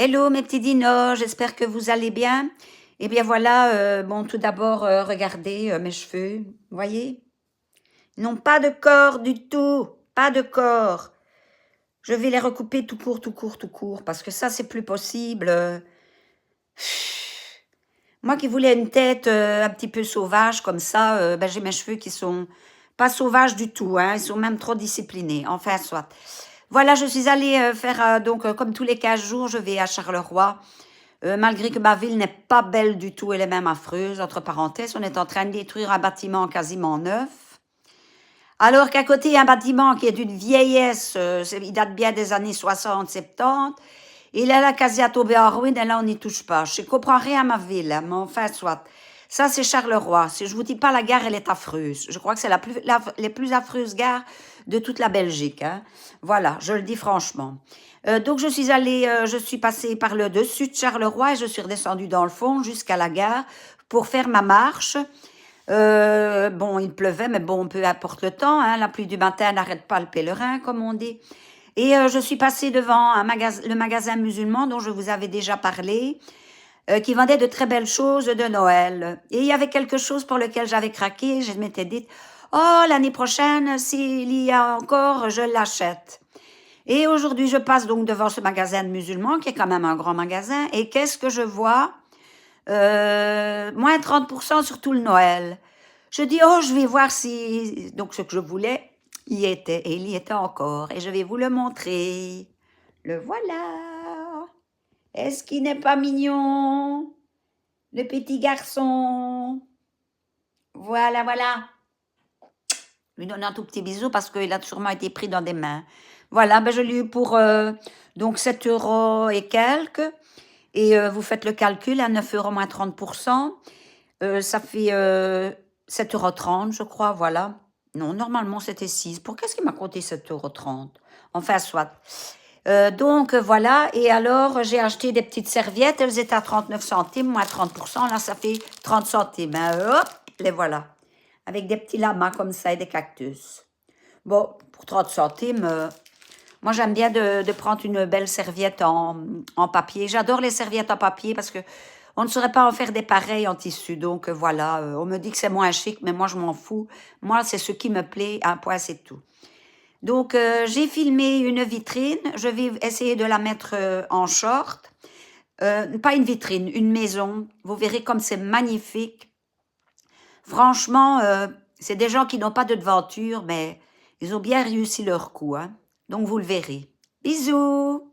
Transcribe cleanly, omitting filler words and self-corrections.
Hello mes petits dinos, j'espère que vous allez bien. Eh bien voilà, bon tout d'abord, regardez mes cheveux, vous voyez? Ils n'ont pas de corps du tout, pas de corps. Je vais les recouper tout court, tout court, tout court, parce que ça c'est plus possible. Moi qui voulais une tête un petit peu sauvage comme ça, ben, j'ai mes cheveux qui sont pas sauvages du tout, hein, ils sont même trop disciplinés. Enfin soit. Voilà, je suis allée faire, donc comme tous les 15 jours, je vais à Charleroi. Malgré que ma ville n'est pas belle du tout, elle est même affreuse. Entre parenthèses, on est en train de détruire un bâtiment quasiment neuf. Alors qu'à côté, il y a un bâtiment qui est d'une vieillesse, il date bien des années 60, 70. Il est là quasi à tomber en ruine et là, on n'y touche pas. Je ne comprends rien à ma ville, hein, mais enfin, soit. Ça, c'est Charleroi. Si je vous dis pas, la gare, elle est affreuse. Je crois que c'est les plus affreuses gares de toute la Belgique, hein. Voilà, je le dis franchement. Donc, je suis passée par le dessus de Charleroi et je suis redescendue dans le fond jusqu'à la gare pour faire ma marche. Bon, il pleuvait, mais bon, peu importe le temps, hein, la pluie du matin n'arrête pas le pèlerin, comme on dit. Et je suis passée devant le magasin musulman dont je vous avais déjà parlé, qui vendait de très belles choses de Noël. Et il y avait quelque chose pour lequel j'avais craqué, je m'étais dit, oh, l'année prochaine, s'il y a encore, je l'achète. Et aujourd'hui, je passe donc devant ce magasin de musulmans, qui est quand même un grand magasin, et qu'est-ce que je vois? Moins 30% sur tout le Noël. Je dis, oh, je vais voir si... Donc, ce que je voulais, y était, et il y était encore. Et je vais vous le montrer. Le voilà. Est-ce qu'il n'est pas mignon? Le petit garçon. Voilà, voilà. Je lui donne un tout petit bisou parce qu'il a sûrement été pris dans des mains. Voilà, ben je l'ai eu pour donc 7 euros et quelques. Et vous faites le calcul, à 9 euros moins 30%. Ça fait 7,30 €, je crois, voilà. Non, normalement, c'était 6. Pour qu'est-ce qu'il m'a compté 7,30 €? Enfin, soit. Donc, voilà. Et alors, j'ai acheté des petites serviettes. Elles étaient à 39 centimes, moins 30%. Là, ça fait 30 centimes. Hein. Hop, les voilà. Avec des petits lamas comme ça et des cactus. Bon, pour 30 centimes, moi, j'aime bien de prendre une belle serviette en papier. J'adore les serviettes en papier parce que on ne saurait pas en faire des pareils en tissu. Donc, voilà, on me dit que c'est moins chic, mais moi, je m'en fous. Moi, c'est ce qui me plaît. Un point, c'est tout. Donc, j'ai filmé une vitrine. Je vais essayer de la mettre en short. Pas une vitrine, une maison. Vous verrez comme c'est magnifique. Franchement, c'est des gens qui n'ont pas de devanture, mais ils ont bien réussi leur coup, hein. Donc, vous le verrez. Bisous!